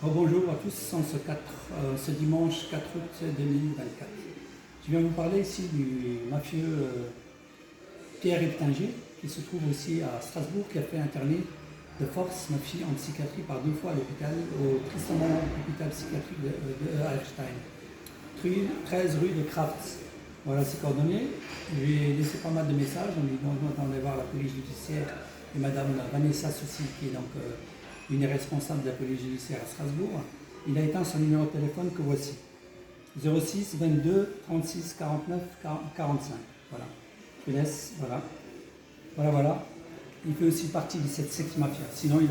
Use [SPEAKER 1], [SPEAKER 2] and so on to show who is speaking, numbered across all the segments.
[SPEAKER 1] Bonjour à tous, ce dimanche 4 août 2024. Je viens vous parler ici du mafieux Pierre Eptinger, qui se trouve aussi à Strasbourg, qui a fait interner de force ma fille en psychiatrie par 2 fois à l'hôpital, au tristement hôpital psychiatrique de Erstein, 13 rue de Crafts. Voilà ses coordonnées. Je lui ai laissé pas mal de messages en lui demandant d'aller voir la police judiciaire et madame Vanessa Soucy, qui est donc une responsable de la police judiciaire à Strasbourg. Il a éteint son numéro de téléphone que voici. 06 22 36 49 45. Voilà. Je laisse, voilà. Voilà. Il fait aussi partie de cette secte mafia. Sinon, il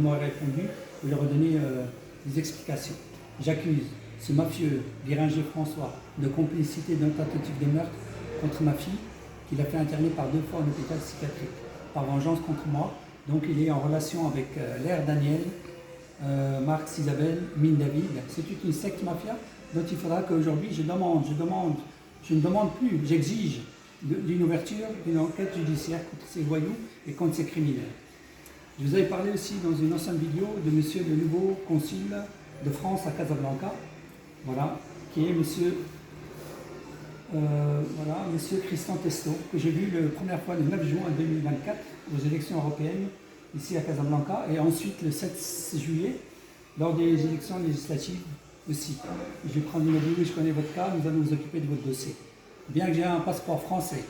[SPEAKER 1] m'aurait répondu, il aurait donné des explications. J'accuse ce mafieux, Biringer François, de complicité d'un tentative de meurtre contre ma fille, qu'il a fait interner par 2 fois en hôpital psychiatrique, par vengeance contre moi. Donc il est en relation avec Lair Daniel, Marx Isabelle, Mine David. C'est toute une secte mafia dont il faudra qu'aujourd'hui je ne demande plus, j'exige d'une ouverture, d'une enquête judiciaire contre ces voyous et contre ces criminels. Je vous avais parlé aussi dans une ancienne vidéo de monsieur le nouveau consul de France à Casablanca, voilà, qui est monsieur Christian Testo, que j'ai vu la première fois le 9 juin 2024 aux élections européennes ici à Casablanca, et ensuite le 7 juillet lors des élections législatives aussi. Je vais prendre une vidéo, je connais votre cas, nous allons nous occuper de votre dossier. Bien que j'ai un passeport français,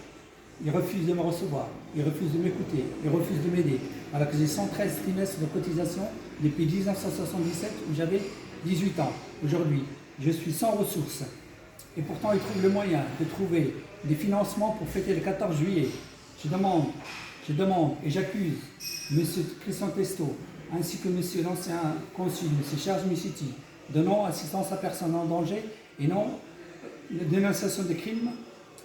[SPEAKER 1] il refuse de me recevoir, il refuse de m'écouter, il refuse de m'aider, alors que j'ai 113 trimestres de cotisation depuis 1977 où j'avais 18 ans. Aujourd'hui, je suis sans ressources. Et pourtant, il trouve le moyen de trouver des financements pour fêter le 14 juillet. Je demande et j'accuse M. Christian Testo, ainsi que M. l'ancien consul, M. Charles Missiti, de non-assistance à personne en danger et non dénonciation de crimes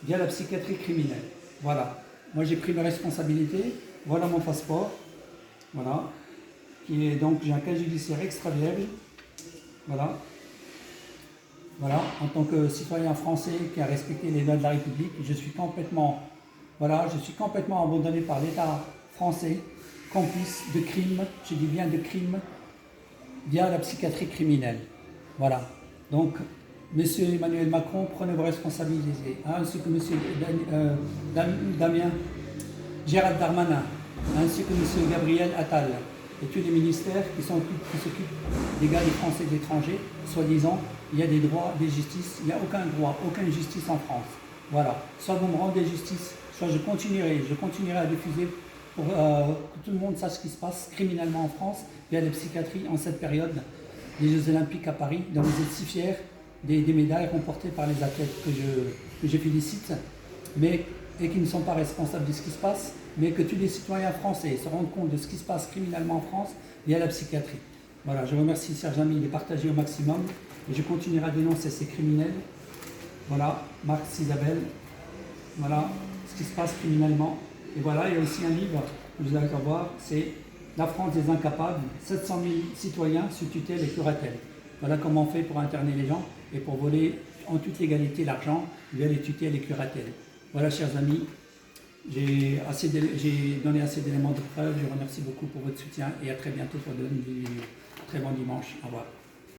[SPEAKER 1] via la psychiatrie criminelle. Voilà. Moi, j'ai pris mes responsabilités. Voilà mon passeport. Voilà. Donc, j'ai un cas judiciaire extra vierge. Voilà. Voilà, en tant que citoyen français qui a respecté les lois de la République, je suis complètement abandonné par l'État français, complice de crimes, je dis bien de crimes, via la psychiatrie criminelle. Voilà. Donc, M. Emmanuel Macron, prenez vos responsabilités, ainsi que M. Damien, Gérald Darmanin, ainsi que M. Gabriel Attal, et tous les ministères qui s'occupent des gars des Français de l'étranger, soi-disant, il y a des droits, des justices, il n'y a aucun droit, aucune justice en France. Voilà. Soit vous me rendez justice, soit je continuerai à diffuser pour que tout le monde sache ce qui se passe criminellement en France via la psychiatrie en cette période des Jeux Olympiques à Paris, dont vous êtes si fiers des médailles remportées par les athlètes que je félicite, et qui ne sont pas responsables de ce qui se passe, mais que tous les citoyens français se rendent compte de ce qui se passe criminellement en France via la psychiatrie. Voilà, je remercie Serge Ami de partager au maximum, et je continuerai à dénoncer ces criminels. Voilà, Marx Isabelle, voilà ce qui se passe criminellement. Et voilà, il y a aussi un livre que vous allez voir, c'est La France des incapables, 700 000 citoyens sous tutelle et curatelle. Voilà comment on fait pour interner les gens et pour voler en toute légalité l'argent via les tutelles et curatelles. Voilà, chers amis, j'ai donné assez d'éléments de preuve. Je vous remercie beaucoup pour votre soutien et à très bientôt pour de nouvelles vidéos. Très bon dimanche. Au revoir.